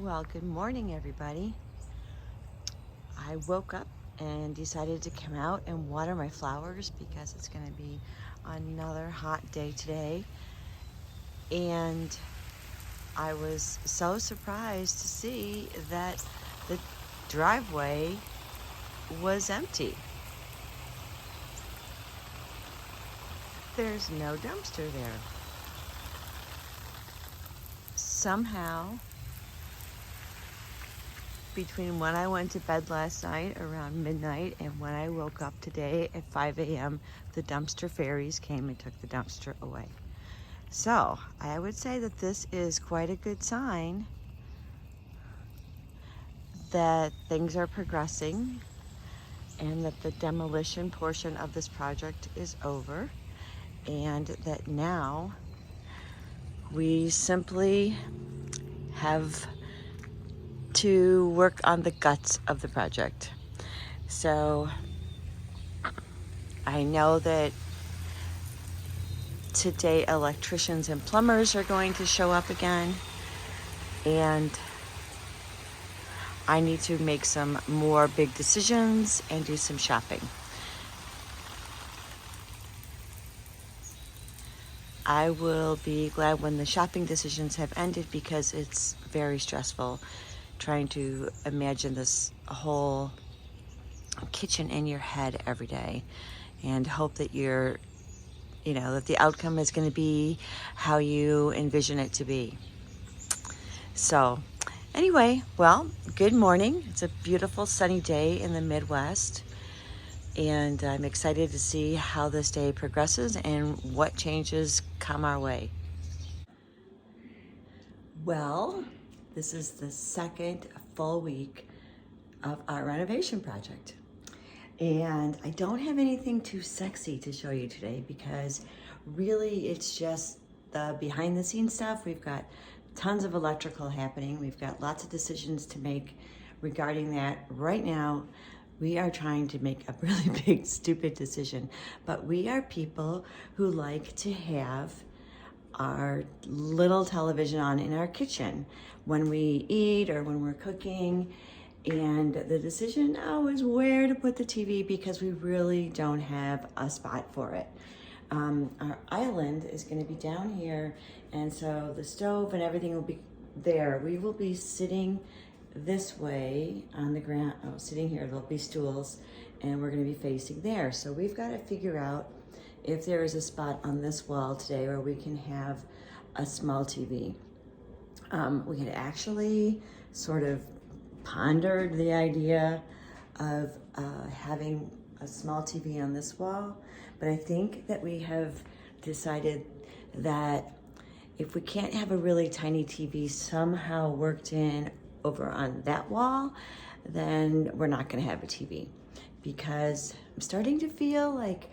Well, good morning, everybody. I woke up and decided to come out and water my flowers because it's going to be another hot day today. And I was so surprised to see that the driveway was empty. There's no dumpster there. Somehow, between when I went to bed last night around midnight and when I woke up today at 5 a.m., the dumpster fairies came and took the dumpster away. So I would say that this is quite a good sign that things are progressing and that the demolition portion of this project is over, and that now we simply have to work on the guts of the project. So I know that today electricians and plumbers are going to show up again, and I need to make some more big decisions and do some shopping. I will be glad when the shopping decisions have ended because it's very stressful trying to imagine this whole kitchen in your head every day and hope that that the outcome is going to be how you envision it to be. So anyway, well, good morning. It's a beautiful sunny day in the Midwest, and I'm excited to see how this day progresses and what changes come our way. Well, this is the second full week of our renovation project. And I don't have anything too sexy to show you today because really it's just the behind the scenes stuff. We've got tons of electrical happening. We've got lots of decisions to make regarding that. Right now, we are trying to make a really big, stupid decision, but we are people who like to have our little television on in our kitchen when we eat or when we're cooking. And the decision now is where to put the TV because we really don't have a spot for it. Our island is going to be down here, and so the stove and everything will be there. We will be sitting this way on the ground. Oh, sitting here, there'll be stools, and we're going to be facing there. So we've got to figure out if there is a spot on this wall today where we can have a small TV. We had actually sort of pondered the idea of having a small TV on this wall, but I think that we have decided that if we can't have a really tiny TV somehow worked in over on that wall, then we're not going to have a TV, because I'm starting to feel like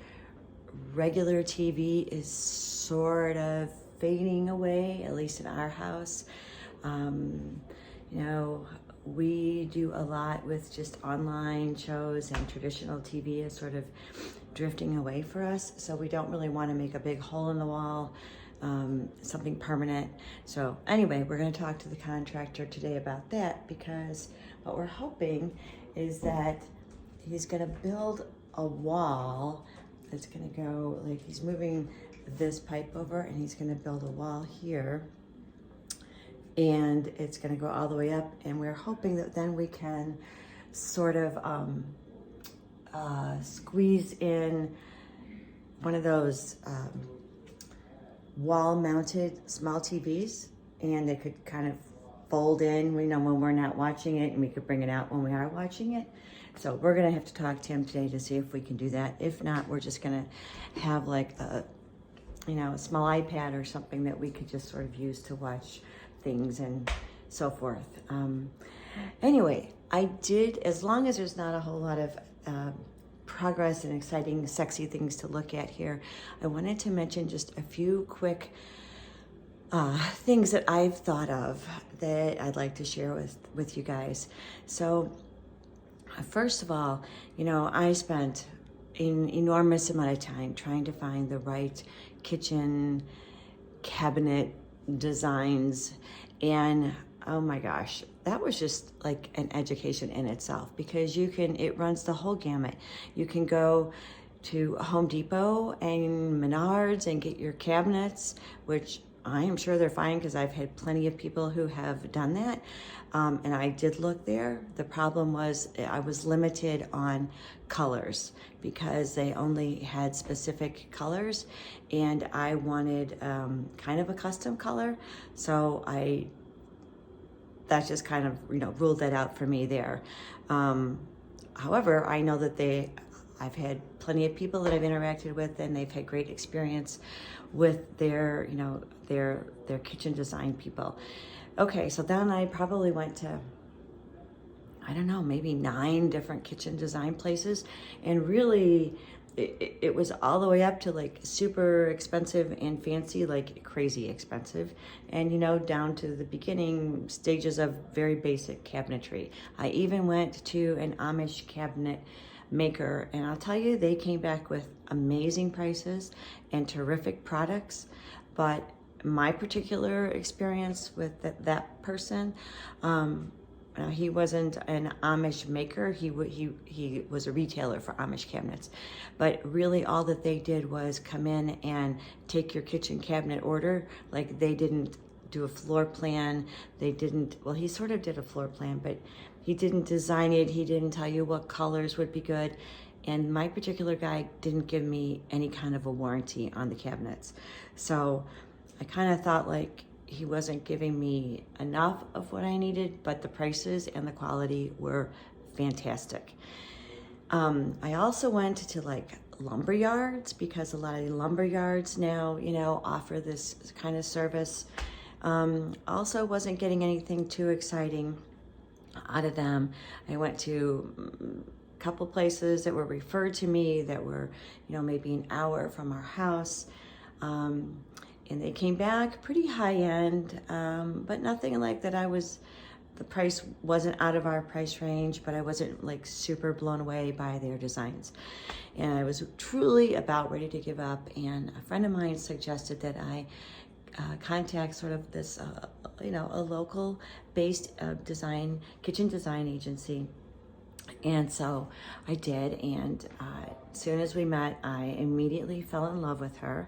regular TV is sort of fading away, at least in our house. We do a lot with just online shows, and traditional TV is sort of drifting away for us. So we don't really want to make a big hole in the wall, something permanent. So anyway, we're going to talk to the contractor today about that, because what we're hoping is that he's going to build a wall that's going to go, like, he's moving this pipe over and he's going to build a wall here, and it's going to go all the way up, and we're hoping that then we can sort of squeeze in one of those wall-mounted small TVs, and they could kind of fold in, when we're not watching it, and we could bring it out when we are watching it. So we're going to have to talk to him today to see if we can do that. If not, we're just going to have like a small iPad or something that we could just sort of use to watch things and so forth. Anyway, I did, as long as there's not a whole lot of progress and exciting, sexy things to look at here, I wanted to mention just a few quick things that I've thought of that I'd like to share with you guys. So first of all, I spent an enormous amount of time trying to find the right kitchen cabinet designs, and oh my gosh, that was just like an education in itself, because it runs the whole gamut. You can go to Home Depot and Menards and get your cabinets, which I am sure they're fine because I've had plenty of people who have done that. And I did look there. The problem was I was limited on colors because they only had specific colors, and I wanted kind of a custom color. So that just kind of, ruled that out for me there. However, I know that I've had plenty of people that I've interacted with, and they've had great experience with their kitchen design people. Okay, so then I probably went to, I don't know, maybe 9 different kitchen design places, and really it was all the way up to like super expensive and fancy, like crazy expensive, and down to the beginning stages of very basic cabinetry. I even went to an Amish cabinet maker, and I'll tell you, they came back with amazing prices and terrific products. But my particular experience with that person, he wasn't an Amish maker. He was a retailer for Amish cabinets, but really all that they did was come in and take your kitchen cabinet order. Like, they didn't do a floor plan. Well, he sort of did a floor plan, but he didn't design it. He didn't tell you what colors would be good. And my particular guy didn't give me any kind of a warranty on the cabinets. So I kind of thought like he wasn't giving me enough of what I needed, but the prices and the quality were fantastic. I also went to like lumber yards, because a lot of the lumber yards now, offer this kind of service. Also wasn't getting anything too exciting out of them. I went to a couple places that were referred to me that were, maybe an hour from our house. And they came back pretty high end, but nothing like that. The price wasn't out of our price range, but I wasn't like super blown away by their designs. And I was truly about ready to give up. And a friend of mine suggested that I contact sort of this, a local based kitchen design agency. And so I did. And as soon as we met, I immediately fell in love with her,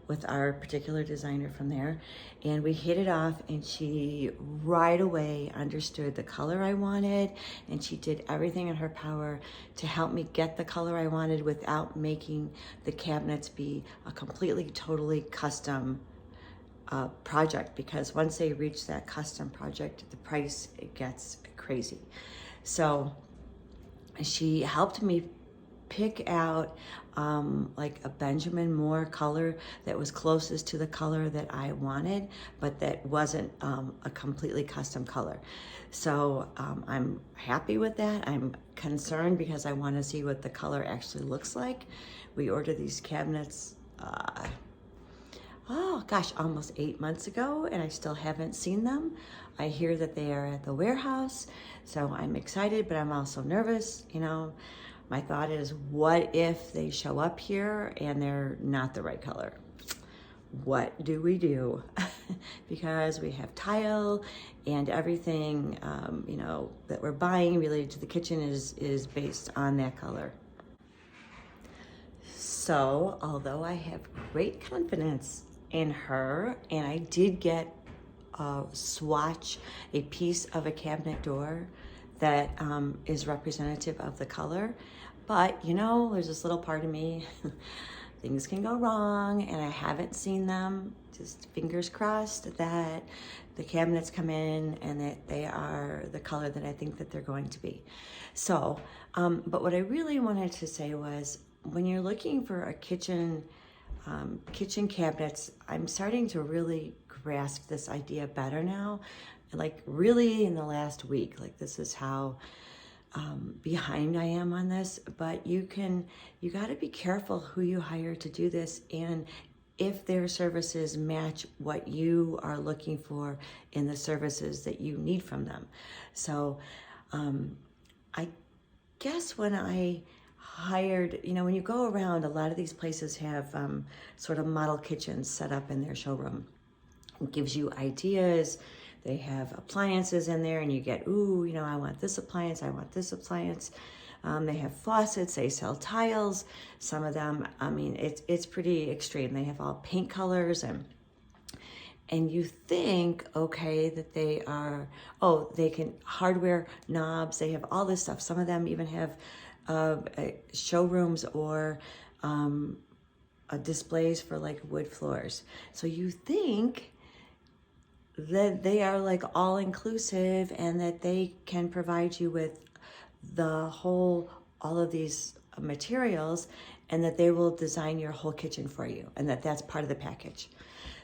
with our particular designer from there, and we hit it off, and she right away understood the color I wanted, and she did everything in her power to help me get the color I wanted without making the cabinets be a completely, totally custom project, because once they reach that custom project, the price, it gets crazy. So she helped me pick out like a Benjamin Moore color that was closest to the color that I wanted, but that wasn't a completely custom color. So I'm happy with that. I'm concerned because I want to see what the color actually looks like. We ordered these cabinets, almost 8 months ago, and I still haven't seen them. I hear that they are at the warehouse, so I'm excited, but I'm also nervous. My thought is, what if they show up here and they're not the right color? What do we do? Because we have tile and everything, that we're buying related to the kitchen is based on that color. So, although I have great confidence in her, and I did get a swatch, a piece of a cabinet door that is representative of the color, but there's this little part of me, things can go wrong, and I haven't seen them. Just fingers crossed that the cabinets come in and that they are the color that I think that they're going to be. So, but what I really wanted to say was, when you're looking for a kitchen cabinets, I'm starting to really grasp this idea better now. Like really in the last week, like this is how behind I am on this. But you got to be careful who you hire to do this, and if their services match what you are looking for in the services that you need from them. So I guess when I hired, when you go around, a lot of these places have sort of model kitchens set up in their showroom. It gives you ideas. They have appliances in there, and you get, ooh, you know, I want this appliance, I want this appliance. They have faucets, they sell tiles. Some of them, I mean, it's pretty extreme. They have all paint colors, and you think, okay, that they are, oh, they can hardware knobs, they have all this stuff. Some of them even have showrooms or displays for like wood floors. So you think that they are like all inclusive and that they can provide you with all of these materials, and that they will design your whole kitchen for you, and that's part of the package.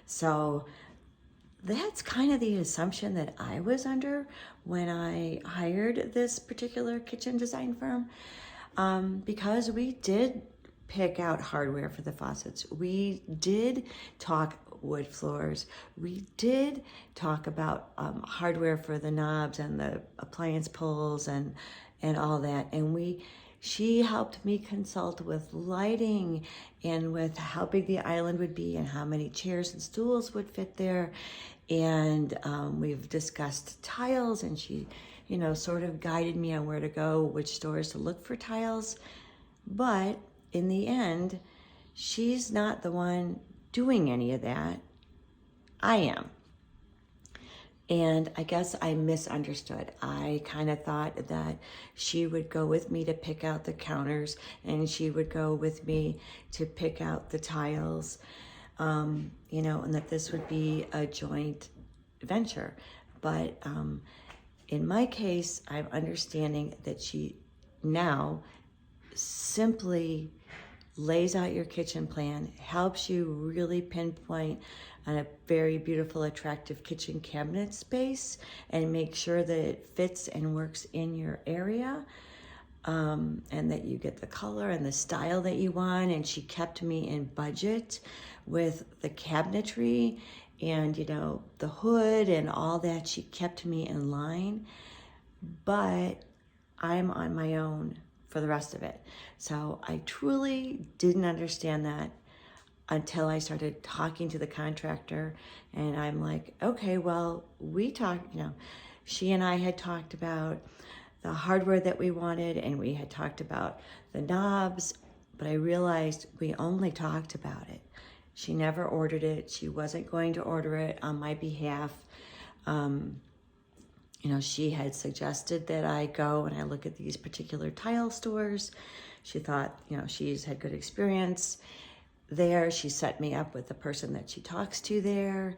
So that's kind of the assumption that I was under when I hired this particular kitchen design firm, because we did pick out hardware for the faucets. We did talk wood floors. We did talk about hardware for the knobs and the appliance pulls and all that. And she helped me consult with lighting and with how big the island would be and how many chairs and stools would fit there. And we've discussed tiles, and she, you know, sort of guided me on where to go, which stores to look for tiles. But in the end, she's not the one doing any of that. I am. And I guess I misunderstood. I kind of thought that she would go with me to pick out the counters, and she would go with me to pick out the tiles, you know, and that this would be a joint venture. But in my case, I'm understanding that she now simply lays out your kitchen plan, helps you really pinpoint on a very beautiful, attractive kitchen cabinet space, and make sure that it fits and works in your area, and that you get the color and the style that you want. And she kept me in budget with the cabinetry and, you know, the hood and all that. She kept me in line, but I'm on my own for the rest of it. So I truly didn't understand that until I started talking to the contractor. And I'm like, okay, well, we talked, you know, she and I had talked about the hardware that we wanted, and we had talked about the knobs, but I realized we only talked about it. She never ordered it. She wasn't going to order it on my behalf. You know, she had suggested that I go and I look at these particular tile stores. She thought, you know, she's had good experience there. She set me up with the person that she talks to there,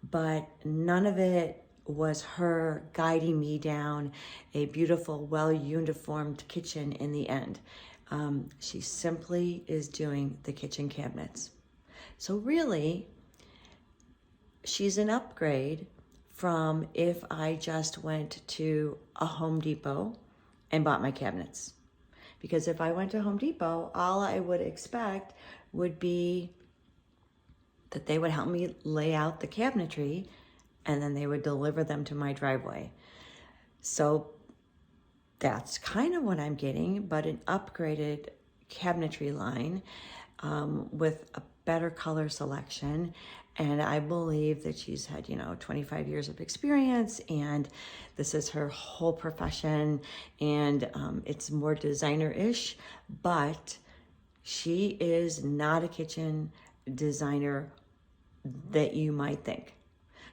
but none of it was her guiding me down a beautiful, well-uniformed kitchen in the end. She simply is doing the kitchen cabinets. So really, she's an upgrade from if I just went to a Home Depot and bought my cabinets. Because if I went to Home Depot, all I would expect would be that they would help me lay out the cabinetry, and then they would deliver them to my driveway. So that's kind of what I'm getting, but an upgraded cabinetry line with a better color selection. And I believe that she's had, you know, 25 years of experience, and this is her whole profession, and it's more designer-ish, but she is not a kitchen designer that you might think.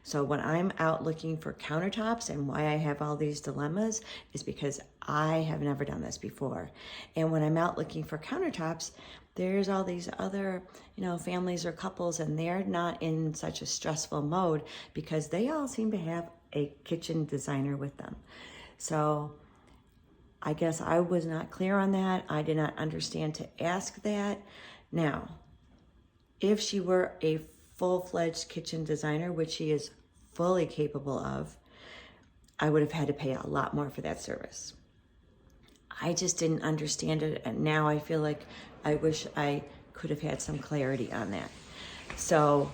So when I'm out looking for countertops, and why I have all these dilemmas is because I have never done this before. And when I'm out looking for countertops, there's all these other, you know, families or couples, and they're not in such a stressful mode because they all seem to have a kitchen designer with them. So I guess I was not clear on that. I did not understand to ask that. Now, if she were a full-fledged kitchen designer, which she is fully capable of, I would have had to pay a lot more for that service. I just didn't understand it, and now I feel like I wish I could have had some clarity on that. So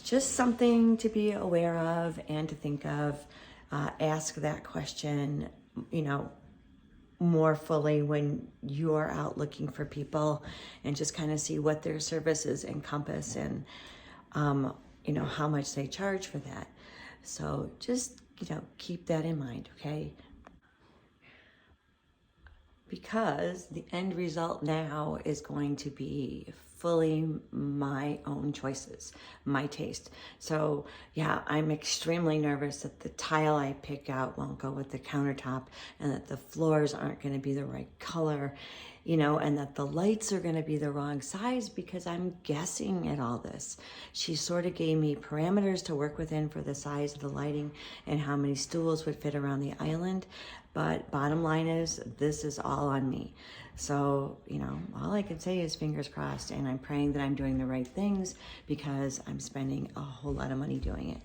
just something to be aware of and to think of. Ask that question, you know, more fully when you're out looking for people, and just kind of see what their services encompass and, you know, how much they charge for that. So just, keep that in mind, okay? Because the end result now is going to be fully my own choices, my taste. So yeah, I'm extremely nervous that the tile I pick out won't go with the countertop, and that the floors aren't going to be the right color, and that the lights are going to be the wrong size, because I'm guessing at all this. She sort of gave me parameters to work within for the size of the lighting and how many stools would fit around the island. But bottom line is, this is all on me. So, all I can say is fingers crossed, and I'm praying that I'm doing the right things, because I'm spending a whole lot of money doing it.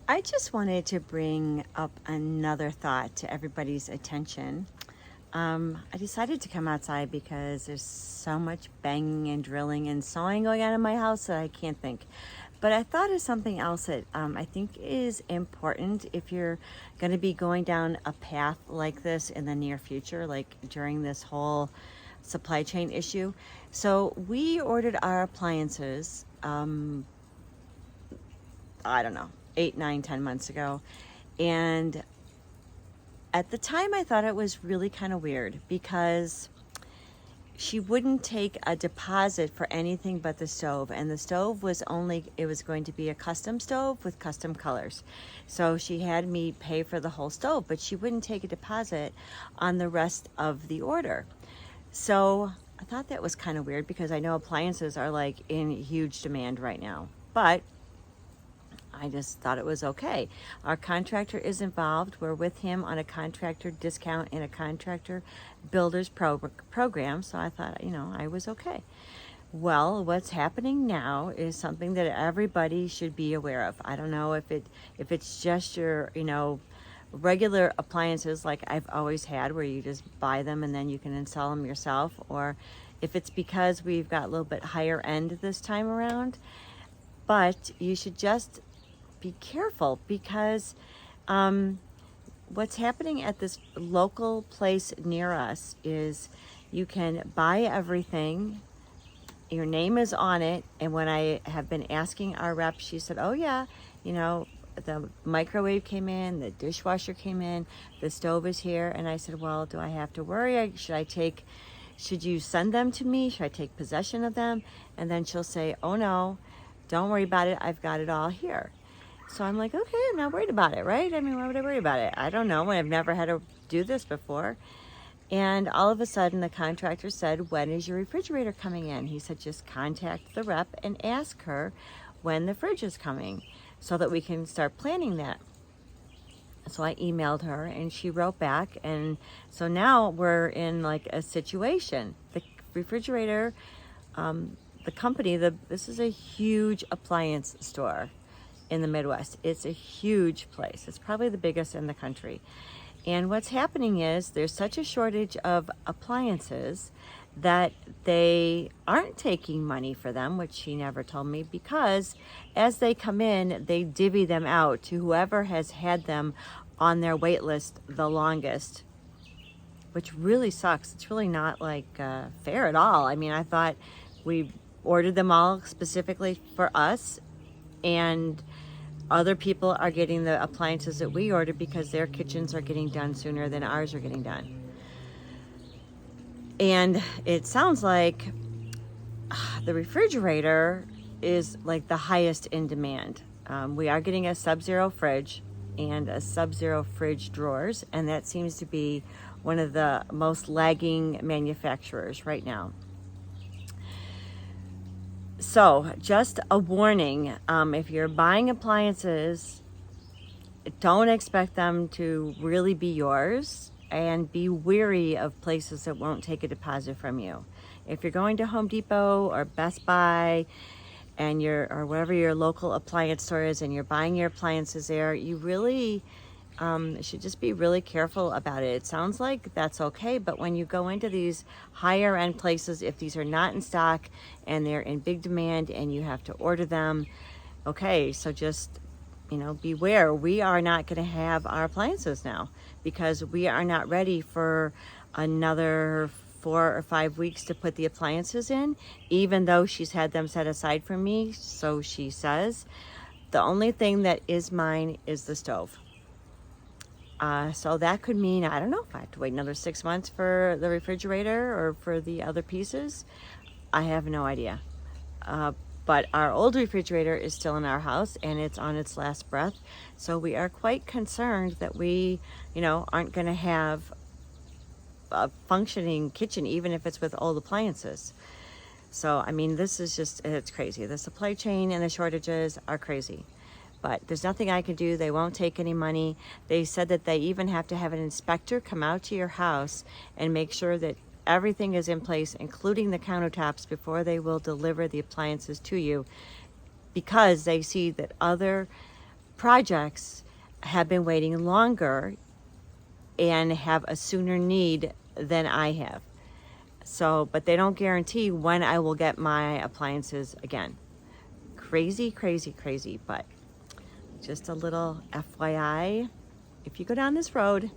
I just wanted to bring up another thought to everybody's attention. I decided to come outside because there's so much banging and drilling and sawing going on in my house that I can't think. But I thought of something else that I think is important if you're going to be going down a path like this in the near future, like during this whole supply chain issue. So we ordered our appliances, I don't know, 8, 9, 10 months ago. And at the time, I thought it was really kind of weird, because she wouldn't take a deposit for anything but the stove. And the stove was it was going to be a custom stove with custom colors. So she had me pay for the whole stove, but she wouldn't take a deposit on the rest of the order. So I thought that was kind of weird, because I know appliances are like in huge demand right now. But I just thought it was okay. Our contractor is involved. We're with him on a contractor discount and a contractor builders program. So I thought, I was okay. Well, what's happening now is something that everybody should be aware of. I don't know if it's just your, regular appliances like I've always had, where you just buy them and then you can install them yourself, or if it's because we've got a little bit higher end this time around. But you should just be careful, because what's happening at this local place near us is you can buy everything, your name is on it, and when I have been asking our rep, she said, oh yeah, the microwave came in, the dishwasher came in, the stove is here. And I said, well, do I have to worry? Should you send them to me? Should I take possession of them? And then she'll say, oh no, don't worry about it, I've got it all here. So I'm like, okay, I'm not worried about it, right? I mean, why would I worry about it? I don't know. I've never had to do this before. And all of a sudden, the contractor said, when is your refrigerator coming in? He said, just contact the rep and ask her when the fridge is coming, so that we can start planning that. So I emailed her, and she wrote back. And so now we're in like a situation. The refrigerator, the company, this is a huge appliance store in the Midwest. It's a huge place. It's probably the biggest in the country. And what's happening is there's such a shortage of appliances that they aren't taking money for them, which she never told me, because as they come in, they divvy them out to whoever has had them on their wait list the longest, which really sucks. It's really not like fair at all. I mean, I thought we ordered them all specifically for us, and other people are getting the appliances that we ordered because their kitchens are getting done sooner than ours are getting done. And it sounds like the refrigerator is like the highest in demand. We are getting a Sub-Zero fridge and a Sub-Zero fridge drawers, and that seems to be one of the most lagging manufacturers right now. So just a warning, if you're buying appliances, don't expect them to really be yours, and be wary of places that won't take a deposit from you. If you're going to Home Depot or Best Buy and or wherever your local appliance store is, and you're buying your appliances there, you really should just be really careful about it. It sounds like that's okay, but when you go into these higher end places, if these are not in stock and they're in big demand and you have to order them, okay, so just beware. We are not going to have our appliances now, because we are not ready for another 4 or 5 weeks to put the appliances in, even though she's had them set aside for me, so she says. The only thing that is mine is the stove. So that could mean, I don't know, if I have to wait another 6 months for the refrigerator or for the other pieces. I have no idea. But our old refrigerator is still in our house and it's on its last breath. So we are quite concerned that we, aren't going to have a functioning kitchen, even if it's with old appliances. So, I mean, this is just, it's crazy. The supply chain and the shortages are crazy. But there's nothing I can do. They won't take any money. They said that they even have to have an inspector come out to your house and make sure that everything is in place, including the countertops, before they will deliver the appliances to you, because they see that other projects have been waiting longer and have a sooner need than I have. So, but they don't guarantee when I will get my appliances again. Crazy, crazy, crazy, but just a little FYI, if you go down this road,